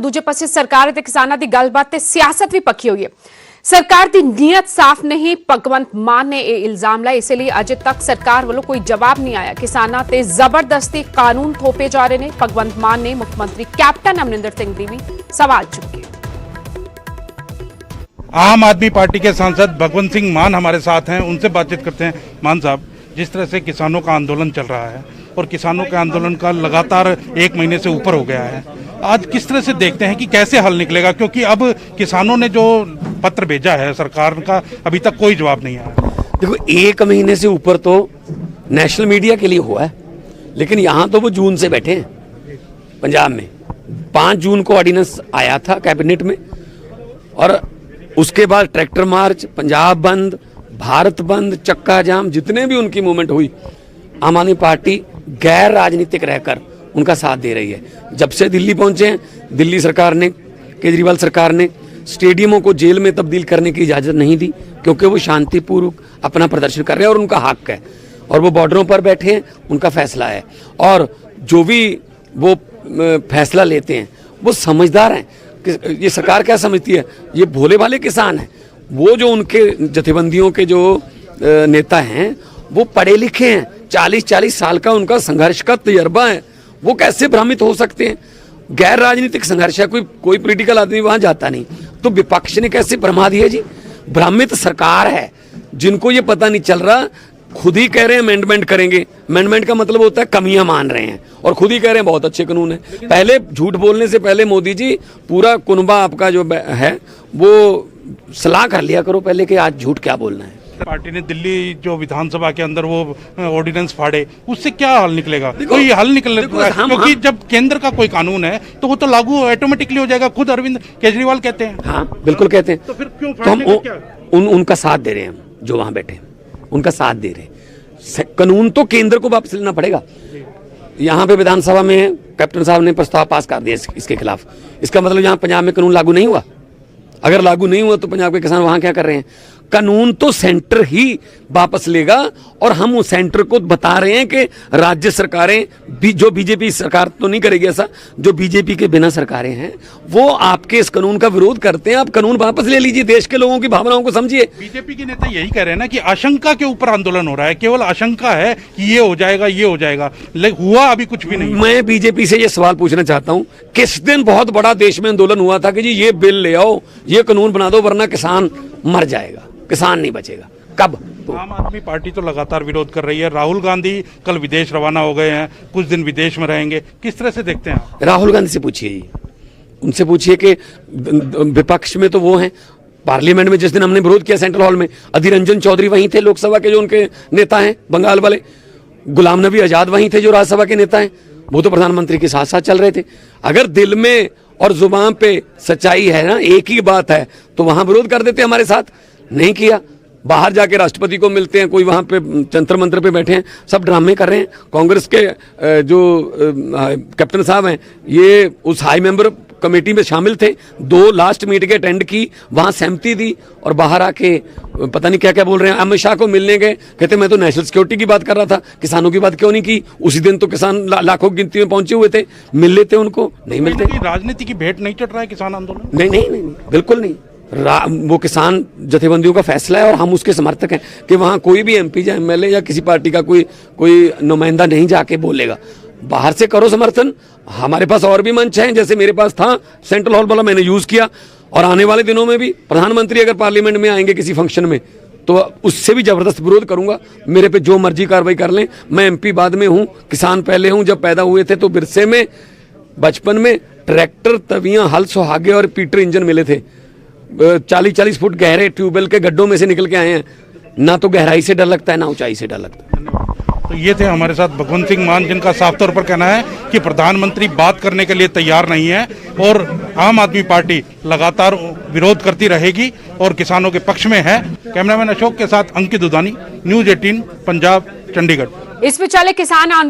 ਦੂਜੇ ਪਾਸੇ ਸਰਕਾਰ ਅਤੇ ਕਿਸਾਨਾਂ ਦੀ ਗੱਲਬਾਤ ਤੇ ਸਿਆਸਤ ਵੀ ਪੱਕੀ ਹੋਈ ਹੈ। ਸਰਕਾਰ ਦੀ ਨੀਅਤ ਸਾਫ਼ ਨਹੀਂ। ਭਗਵੰਤ ਮਾਨ ਨੇ ਇਹ ਇਲਜ਼ਾਮ ਲਾਇਆ, ਇਸੇ ਲਈ ਅਜੇ ਤੱਕ ਸਰਕਾਰ ਵੱਲੋਂ ਕੋਈ ਜਵਾਬ ਨਹੀਂ ਆਇਆ। ਕਿਸਾਨਾਂ ਤੇ ਜ਼ਬਰਦਸਤੀ ਕਾਨੂੰਨ ਥੋਪੇ ਜਾ ਰਹੇ ਨੇ। ਭਗਵੰਤ ਮਾਨ ਨੇ ਮੁੱਖ ਮੰਤਰੀ कैप्टन अमरिंदर सिंह ਦੀ ਵੀ सवाल चुके। आम आदमी पार्टी के सांसद भगवंत सिंह मान हमारे साथ हैं, उनसे बातचीत करते हैं। मान साहब, जिस तरह से किसानों का आंदोलन चल रहा है और किसानों के आंदोलन का लगातार 1 महीने से ऊपर हो गया है, आज किस तरह से देखते हैं कि कैसे हल निकलेगा? क्योंकि अब किसानों ने जो पत्र भेजा है सरकार का, अभी तक कोई जवाब नहीं आया। देखो, 1 महीने से ऊपर तो नेशनल मीडिया के लिए हुआ है, लेकिन यहाँ तो वो जून से बैठे हैं। पंजाब में 5 जून को ऑर्डिनेंस आया था कैबिनेट में, और उसके बाद ट्रैक्टर मार्च, पंजाब बंद, भारत बंद, चक्का जाम, जितने भी उनकी मूवमेंट हुई, आम आदमी पार्टी गैर राजनीतिक रहकर उनका साथ दे रही है। जब से दिल्ली पहुंचे हैं, दिल्ली सरकार ने, केजरीवाल सरकार ने स्टेडियमों को जेल में तब्दील करने की इजाज़त नहीं दी, क्योंकि वो शांतिपूर्वक अपना प्रदर्शन कर रहे हैं और उनका हक है, और वो बॉर्डरों पर बैठे हैं, उनका फैसला है। और जो भी वो फैसला लेते हैं वो समझदार हैं। ये सरकार क्या समझती है, ये भोले भाले किसान हैं। वो जो उनके जथेबंदियों के जो नेता हैं वो पढ़े लिखे हैं, 40-40 साल का उनका संघर्ष का तजर्बा है। वो कैसे भ्रमित हो सकते हैं? गैर राजनीतिक संघर्ष है, कोई पॉलिटिकल आदमी वहां जाता नहीं, तो विपक्ष ने कैसे भ्रमा दिया जी? भ्रमित सरकार है, जिनको ये पता नहीं चल रहा, खुद ही कह रहे हैं अमेंडमेंट करेंगे। अमेंडमेंट का मतलब होता है कमियां मान रहे हैं, और खुद ही कह रहे हैं बहुत अच्छे कानून है। पहले झूठ बोलने से पहले मोदी जी पूरा कुनबा आपका जो है वो सलाह कर लिया करो पहले कि आज झूठ क्या बोलना है। पार्टी ने दिल्ली जो विधानसभा के अंदर वो ऑर्डिनेंस फाड़े, उससे क्या हल निकलेगा? कोई हल निकल, क्योंकि जब केंद्र का कोई कानून है तो वो तो लागू ऑटोमेटिकली हो जाएगा। खुद अरविंद केजरीवाल कहते हैं। हाँ, बिल्कुल कहते हैं। तो फिर क्यों तो हम उनका साथ दे रहे हैं, हम जो वहां बैठे हैं उनका साथ दे रहे हैं। कानून तो केंद्र को वापस लेना पड़ेगा। यहाँ पे विधानसभा में कैप्टन साहब ने प्रस्ताव पास कर दिया इसके खिलाफ। इसका मतलब यहाँ पंजाब में कानून लागू नहीं हुआ। अगर लागू नहीं हुआ तो पंजाब के किसान वहां क्या कर रहे हैं? कानून तो सेंटर ही वापस लेगा, और हम उस सेंटर को बता रहे हैं कि राज्य सरकारें भी, जो बीजेपी सरकार तो नहीं करेगी ऐसा, जो बीजेपी के बिना सरकारें हैं वो आपके इस कानून का विरोध करते हैं। आप कानून वापस ले लीजिए, देश के लोगों की भावनाओं को समझिए। बीजेपी के नेता यही कह रहे हैं ना कि आशंका के ऊपर आंदोलन हो रहा है, केवल आशंका है कि ये हो जाएगा, ये हो जाएगा, लेकिन हुआ अभी कुछ भी नहीं। मैं बीजेपी से ये सवाल पूछना चाहता हूं, किस दिन बहुत बड़ा देश में आंदोलन हुआ था कि जी ये बिल ले आओ, ये कानून बना दो, वरना किसान मर जाएगा, किसान नहीं बचेगा? कब? आम आदमी पार्टी तो लगातार विरोध कर रही है। राहुल गांधी कल विदेश रवाना हो गए हैं, कुछ दिन विदेश में रहेंगे। किस तरह से देखते हैं? राहुल गांधी से पूछिए, उनसे पूछिए कि विपक्ष में तो वो हैं। पार्लियामेंट में जिस दिन हमने विरोध किया सेंट्रल हॉल में, अधीर रंजन चौधरी वहीं थे, लोकसभा के जो उनके नेता हैं बंगाल वाले। गुलाम नबी आजाद वहीं थे, जो राज्यसभा के नेता हैं। वो तो प्रधानमंत्री के साथ साथ चल रहे थे। अगर दिल में और जुबान पे सच्चाई है ना, एक ही बात है, तो वहां विरोध कर देते हमारे साथ। नहीं किया, बाहर जाके राष्ट्रपति को मिलते हैं, कोई वहां पे जंतर मंत्र पे बैठे हैं, सब ड्रामे कर रहे हैं। कांग्रेस के जो कैप्टन साहब हैं, ये उस हाई मेंबर कमेटी में शामिल थे, 2 लास्ट मीटिंग अटेंड की, वहां सहमति दी, और बाहर आके पता नहीं क्या क्या बोल रहे हैं। अमित शाह को मिलने गए, कहते मैं तो नेशनल सिक्योरिटी की बात कर रहा था, किसानों की बात क्यों नहीं की? उसी दिन तो किसान लाखों की गिनती में पहुंचे हुए थे, मिल लेते उनको, नहीं मिलते। राजनीति की भेंट नहीं चढ़ रहा है किसान आंदोलन? नहीं नहीं नहीं, बिल्कुल नहीं। वो किसान जथेबंदियों का फैसला है, और हम उसके समर्थक हैं कि वहाँ कोई भी एमपी या एमएलए या किसी पार्टी का कोई नुमाइंदा नहीं जाके बोलेगा। बाहर से करो समर्थन। हमारे पास और भी मंच हैं, जैसे मेरे पास था सेंट्रल हॉल वाला, मैंने यूज किया, और आने वाले दिनों में भी प्रधानमंत्री अगर पार्लियामेंट में आएंगे किसी फंक्शन में, तो उससे भी जबरदस्त विरोध करूंगा। मेरे पे जो मर्जी कार्रवाई कर लें। मैं एमपी बाद में हूँ, किसान पहले हूँ। जब पैदा हुए थे तो बिरसे में बचपन में ट्रैक्टर, तवियां, हल, सुहागे और पीटर इंजन मिले थे। 40-40 फुट गहरे ट्यूबवेल के गड्ढों में से निकल के आए हैं। ना तो गहराई से डर लगता है, ना ऊंचाई से डर लगता है। तो ये थे हमारे साथ भगवंत सिंह मान, जिनका साफ तौर पर कहना है कि प्रधानमंत्री बात करने के लिए तैयार नहीं है, और आम आदमी पार्टी लगातार विरोध करती रहेगी और किसानों के पक्ष में है। कैमरामैन अशोक के साथ अंकित दुधानी, न्यूज़ 18 पंजाब, चंडीगढ़। इस पे चले किसान आंदोलन।